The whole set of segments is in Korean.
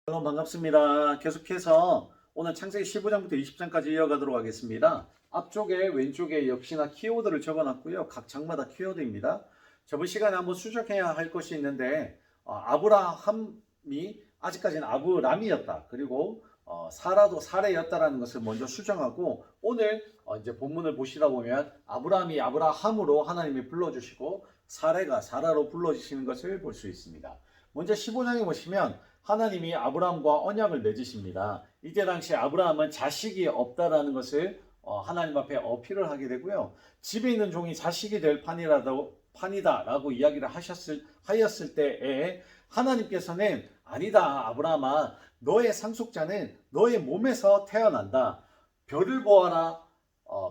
여러분 반갑습니다. 계속해서 오늘 창세기 15장부터 20장까지 이어가도록 하겠습니다. 앞쪽에 왼쪽에 역시나 키워드를 적어놨고요. 각 장마다 키워드입니다. 저번 시간에 한번 수정해야 할 것이 있는데 아브라함이 아직까지는 아브람이었다. 그리고 사라도 사레였다라는 것을 먼저 수정하고 오늘 이제 본문을 보시다 보면 아브람이 아브라함으로 하나님이 불러주시고 사레가 사라로 불러주시는 것을 볼 수 있습니다. 먼저 15장에 보시면 하나님이 아브라함과 언약을 맺으십니다. 이때 당시 아브라함은 자식이 없다라는 것을 하나님 앞에 어필을 하게 되고요. 집에 있는 종이 자식이 될 판이다라고 이야기를 하였을 때에 하나님께서는 아니다 아브라함아, 너의 상속자는 너의 몸에서 태어난다. 별을 보아라.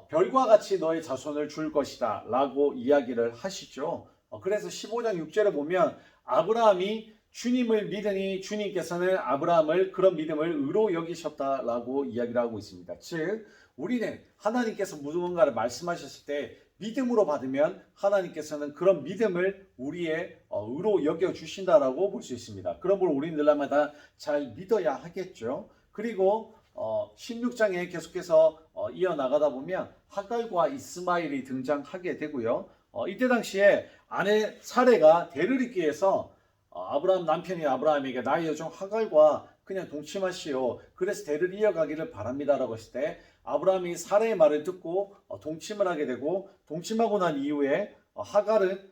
별과 같이 너의 자손을 줄 것이다 라고 이야기를 하시죠. 그래서 15장 6절에 보면 아브라함이 주님을 믿으니 주님께서는 아브라함을 그런 믿음을 의로 여기셨다라고 이야기를 하고 있습니다. 즉 우리는 하나님께서 무언가를 말씀하셨을 때 믿음으로 받으면 하나님께서는 그런 믿음을 우리의 의로 여겨주신다라고 볼 수 있습니다. 그러므로 우리는 늘마다 잘 믿어야 하겠죠. 그리고 16장에 계속해서 이어나가다 보면 하갈과 이스마엘이 등장하게 되고요. 이때 당시에 아내 사레가 대를 잇기 위해서 아브라함 남편이 아브라함에게 나의 여종 하갈과 그냥 동침하시오. 그래서 대를 이어가기를 바랍니다라고 했을 때 아브라함이 사레의 말을 듣고 동침을 하게 되고, 동침하고 난 이후에 하갈은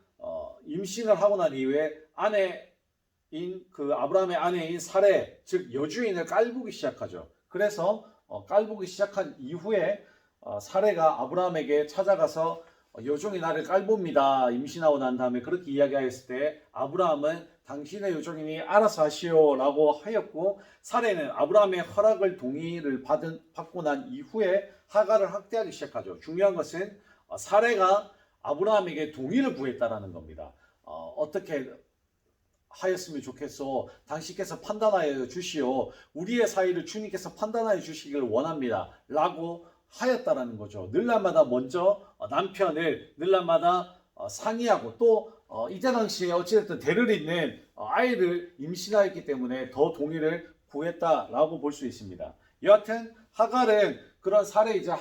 임신을 하고 난 이후에 아내인 그 아브라함의 아내인 사레, 즉 여주인을 깔보기 시작하죠. 그래서 깔보기 시작한 이후에 사레가 아브라함에게 찾아가서 여종이 나를 깔봅니다. 임신하고 난 다음에 그렇게 이야기하였을 때 아브라함은 당신의 여종이니 알아서 하시오 라고 하였고, 사레는 아브라함의 허락을 동의를 받고 난 이후에 하갈을 학대하기 시작하죠. 중요한 것은 사레가 아브라함에게 동의를 구했다라는 겁니다. 어떻게 하였으면 좋겠소? 당신께서 판단하여 주시오. 우리의 사이를 주님께서 판단하여 주시기를 원합니다 라고 하였다라는 거죠. 늘날마다 먼저 남편을 늘날마다 상의하고, 또 이때 당시에 어찌됐든 대를 잇는 아이를 임신하였기 때문에 더 동의를 구했다라고 볼 수 있습니다. 여하튼 하갈은 그런 사례 이제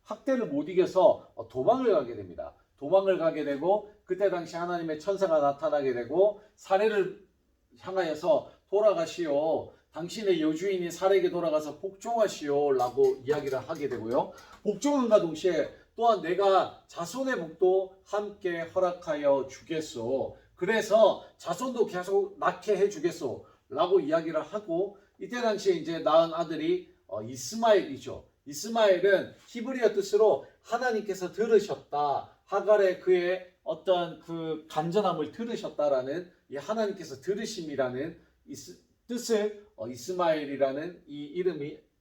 학대를 못 이겨서 도망을 가게 됩니다. 도망을 가게 되고, 그때 당시 하나님의 천사가 나타나게 되고 사례를 향하여서 돌아가시오. 당신의 여주인이 사례에게 돌아가서 복종하시오 라고 이야기를 하게 되고요. 복종함과 동시에 또한 내가 자손의 복도 함께 허락하여 주겠소. 그래서 자손도 계속 낳게 해주겠소 라고 이야기를 하고, 이때 당시에 이제 낳은 아들이 이스마엘이죠. 이스마엘은 히브리어 뜻으로 하나님께서 들으셨다, 하갈의 그의 어떤 그 간절함을 들으셨다라는 이 하나님께서 들으심이라는 뜻을 이스마엘이라는 이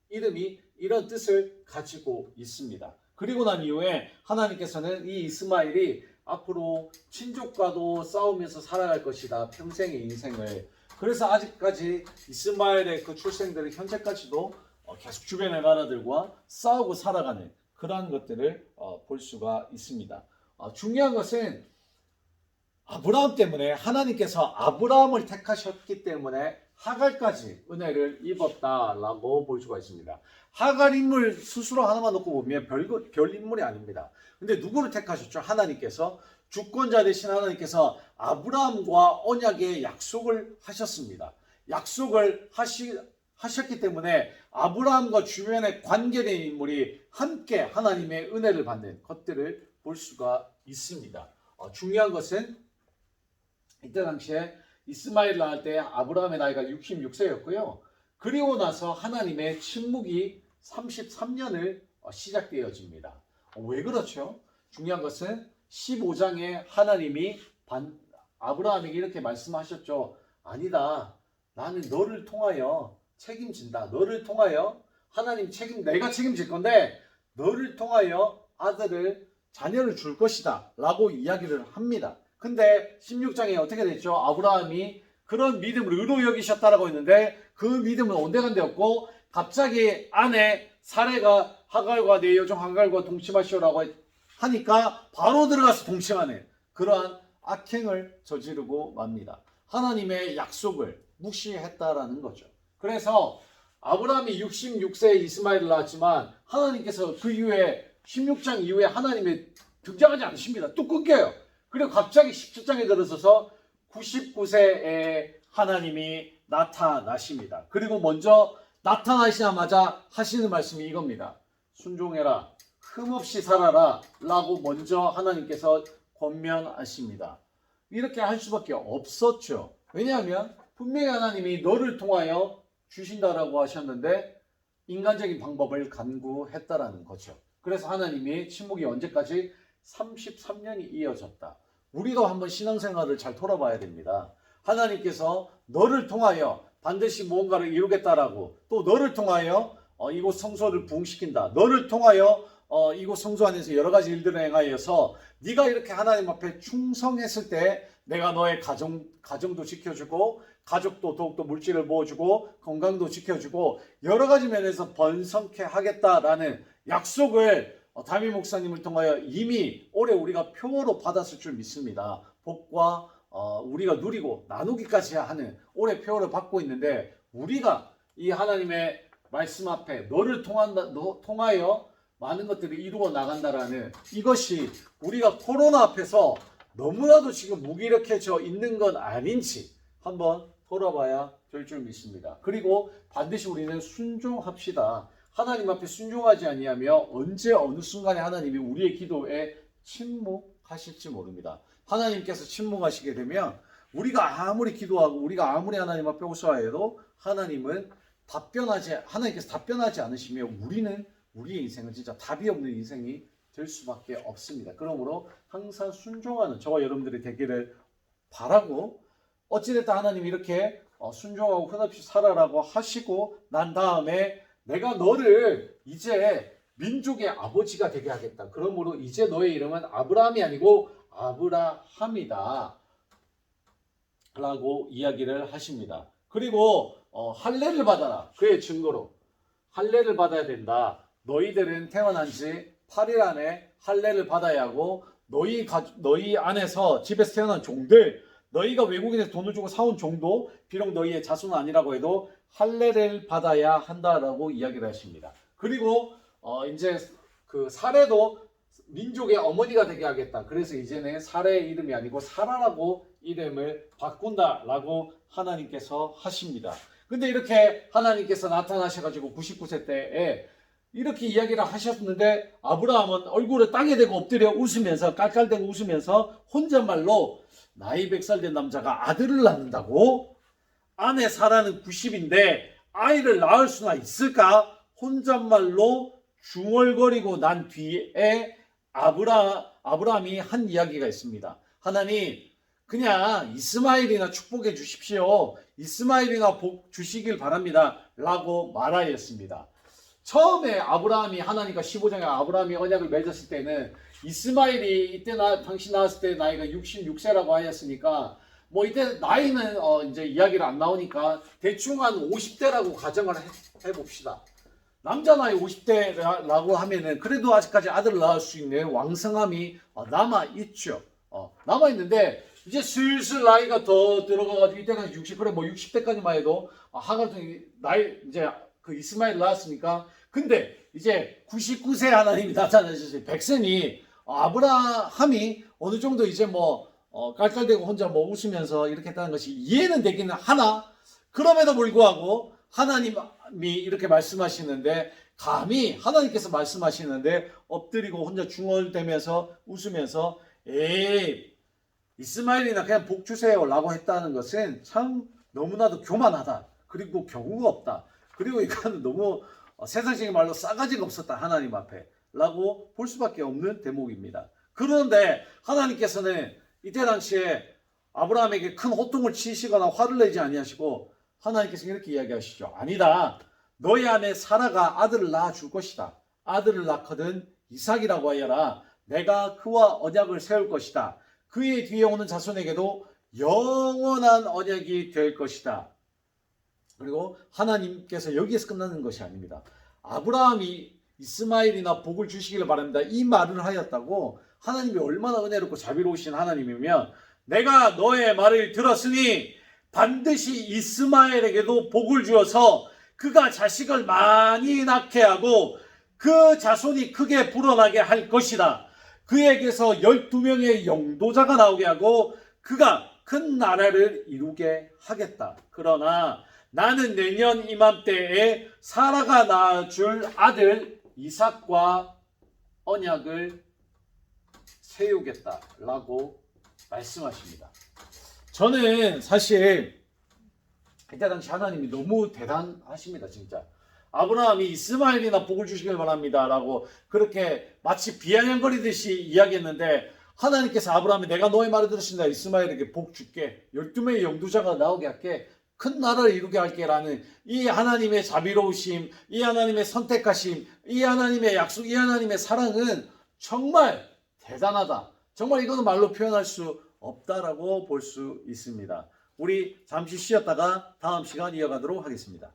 이름이 이런 뜻을 가지고 있습니다. 그리고 난 이후에 하나님께서는 이 이스마엘이 앞으로 친족과도 싸우면서 살아갈 것이다, 평생의 인생을. 그래서 아직까지 이스마엘의 그 출생들은 현재까지도 계속 주변의 나라들과 싸우고 살아가는 그러한 것들을 볼 수가 있습니다. 중요한 것은 아브라함 때문에 하나님께서 아브라함을 택하셨기 때문에 하갈까지 은혜를 입었다라고 볼 수가 있습니다. 하갈 인물 스스로 하나만 놓고 보면 별 인물이 아닙니다. 근데 누구를 택하셨죠? 하나님께서, 주권자 되신 하나님께서 아브라함과 언약의 약속을 하셨습니다. 약속을 하셨기 때문에 아브라함과 주변에 관계된 인물이 함께 하나님의 은혜를 받는 것들을 볼 수가 있습니다. 중요한 것은 이때 당시에 이스마엘 낳을 때 아브라함의 나이가 66세였고요. 그리고 나서 하나님의 침묵이 33년을 시작되어집니다. 왜 그렇죠? 중요한 것은 15장에 하나님이 아브라함에게 이렇게 말씀하셨죠. 아니다, 나는 너를 통하여 책임진다. 너를 통하여 하나님 내가 책임질 건데 너를 통하여 자녀를 줄 것이다 라고 이야기를 합니다. 근데 16장에 어떻게 됐죠? 아브라함이 그런 믿음을 의로 여기셨다라고 했는데 그 믿음은 온데간데 없고, 갑자기 아내 사레가 하갈과 내 여종 하갈과 동침하시오라고 하니까 바로 들어가서 동침하는 그러한 악행을 저지르고 맙니다. 하나님의 약속을 무시했다라는 거죠. 그래서 아브라함이 66세에 이스마엘을 낳았지만 하나님께서 그 이후에 16장 이후에 하나님이 등장하지 않으십니다. 뚝 끊겨요. 그리고 갑자기 17장에 들어서서 99세에 하나님이 나타나십니다. 그리고 먼저 나타나시자마자 하시는 말씀이 이겁니다. 순종해라, 흠없이 살아라 라고 먼저 하나님께서 권면하십니다. 이렇게 할 수밖에 없었죠. 왜냐하면 분명히 하나님이 너를 통하여 주신다라고 하셨는데 인간적인 방법을 간구했다라는 거죠. 그래서 하나님이 침묵이 언제까지? 33년이 이어졌다. 우리도 한번 신앙생활을 잘 돌아봐야 됩니다. 하나님께서 너를 통하여 반드시 무언가를 이루겠다라고, 또 너를 통하여 이곳 성소를 부흥시킨다, 너를 통하여 이곳 성소 안에서 여러 가지 일들을 행하여서 네가 이렇게 하나님 앞에 충성했을 때 내가 너의 가정도 지켜주고 가족도 더욱더 물질을 부어주고 건강도 지켜주고 여러 가지 면에서 번성케 하겠다라는 약속을 담임 목사님을 통하여 이미 올해 우리가 표어로 받았을 줄 믿습니다. 복과 우리가 누리고 나누기까지 하는 올해 표어를 받고 있는데, 우리가 이 하나님의 말씀 앞에 너를 통하여 많은 것들을 이루어 나간다라는 이것이 우리가 코로나 앞에서 너무나도 지금 무기력해져 있는 건 아닌지 한번 돌아봐야 될 줄 믿습니다. 그리고 반드시 우리는 순종합시다. 하나님 앞에 순종하지 아니하며 언제 어느 순간에 하나님이 우리의 기도에 침묵하실지 모릅니다. 하나님께서 침묵하시게 되면 우리가 아무리 기도하고 우리가 아무리 하나님 앞에 호소하여도 하나님께서 답변하지 않으시며 우리의 인생은 진짜 답이 없는 인생이 될 수밖에 없습니다. 그러므로 항상 순종하는 저와 여러분들이 되기를 바라고, 어찌됐든 하나님이 이렇게 순종하고 흔없이 살아라고 하시고 난 다음에 내가 너를 이제 민족의 아버지가 되게 하겠다. 그러므로 이제 너의 이름은 아브라함이 아니고 아브라함이다 라고 이야기를 하십니다. 그리고 할례를 받아라. 그의 증거로 할례를 받아야 된다. 너희들은 태어난 지 8일 안에 할례를 받아야 하고 너희 안에서 집에서 태어난 종들, 너희가 외국인에서 돈을 주고 사온 종도 비록 너희의 자손은 아니라고 해도 할례를 받아야 한다라고 이야기를 하십니다. 그리고 이제 그 사레도 민족의 어머니가 되게 하겠다. 그래서 이제는 사레의 이름이 아니고 사라라고 이름을 바꾼다라고 하나님께서 하십니다. 근데 이렇게 하나님께서 나타나셔가지고 99세 때에 이렇게 이야기를 하셨는데 아브라함은 얼굴을 땅에 대고 엎드려 웃으면서 깔깔대고 웃으면서 혼잣말로 나이 100살 된 남자가 아들을 낳는다고? 아내 사라는 90인데 아이를 낳을 수나 있을까? 혼잣말로 중얼거리고 난 뒤에 아브라함이 한 이야기가 있습니다. 하나님, 그냥 이스마엘이나 축복해 주십시오. 이스마엘이나 복 주시길 바랍니다 라고 말하였습니다. 처음에 아브라함이 하나님과 15장에 아브라함이 언약을 맺었을 때는 이스마엘이 이때 당시 나왔을 때 나이가 66세라고 하였으니까 뭐 이때 나이는 이제 이야기를 안 나오니까 대충 한 50대라고 가정을 해봅시다. 남자 나이 50대라고 하면은 그래도 아직까지 아들을 낳을 수 있는 왕성함이 남아있죠. 남아있는데 이제 슬슬 나이가 더 들어가가지고 이때가 60, 그래 뭐 60대까지만 해도 하갈 나이 이제 그 이스마엘 낳았으니까, 근데 이제 99세 하나님이 나타나셨어요. 백세니 아브라함이 어느 정도 이제 뭐 깔깔대고 혼자 뭐 웃으면서 이렇게 했다는 것이 이해는 되기는 하나, 그럼에도 불구하고 하나님이 이렇게 말씀하시는데, 감히 하나님께서 말씀하시는데 엎드리고 혼자 중얼대면서 웃으면서 에이 이스마엘이나 그냥 복 주세요 라고 했다는 것은 참 너무나도 교만하다. 그리고 경우가 없다. 그리고 이거는 너무 세상적인 말로 싸가지가 없었다 하나님 앞에 라고 볼 수밖에 없는 대목입니다. 그런데 하나님께서는 이때 당시에 아브라함에게 큰 호통을 치시거나 화를 내지 아니하시고 하나님께서 이렇게 이야기하시죠. 아니다. 너희 아내 사라가 아들을 낳아 줄 것이다. 아들을 낳거든 이삭이라고 하여라. 내가 그와 언약을 세울 것이다. 그의 뒤에 오는 자손에게도 영원한 언약이 될 것이다. 그리고 하나님께서 여기에서 끝나는 것이 아닙니다. 아브라함이 이스마엘이나 복을 주시기를 바랍니다. 이 말을 하였다고 하나님이 얼마나 은혜롭고 자비로우신 하나님이면, 내가 너의 말을 들었으니 반드시 이스마엘에게도 복을 주어서 그가 자식을 많이 낳게 하고 그 자손이 크게 불어나게 할 것이다. 그에게서 12명의 영도자가 나오게 하고 그가 큰 나라를 이루게 하겠다. 그러나 나는 내년 이맘때에 사라가 낳아줄 아들 이삭과 언약을 세우겠다라고 말씀하십니다. 저는 사실 그때 당시 하나님이 너무 대단하십니다. 진짜 아브라함이 이스마엘이나 복을 주시길 바랍니다 라고 그렇게 마치 비아냥거리듯이 이야기했는데 하나님께서 아브라함이 내가 너의 말을 들으신다. 이스마엘에게 복 줄게. 12명의 영도자가 나오게 할게. 큰 나라를 이루게 할게 라는 이 하나님의 자비로우심, 이 하나님의 선택하심, 이 하나님의 약속, 이 하나님의 사랑은 정말 대단하다. 정말 이거는 말로 표현할 수 없다라고 볼 수 있습니다. 우리 잠시 쉬었다가 다음 시간 이어가도록 하겠습니다.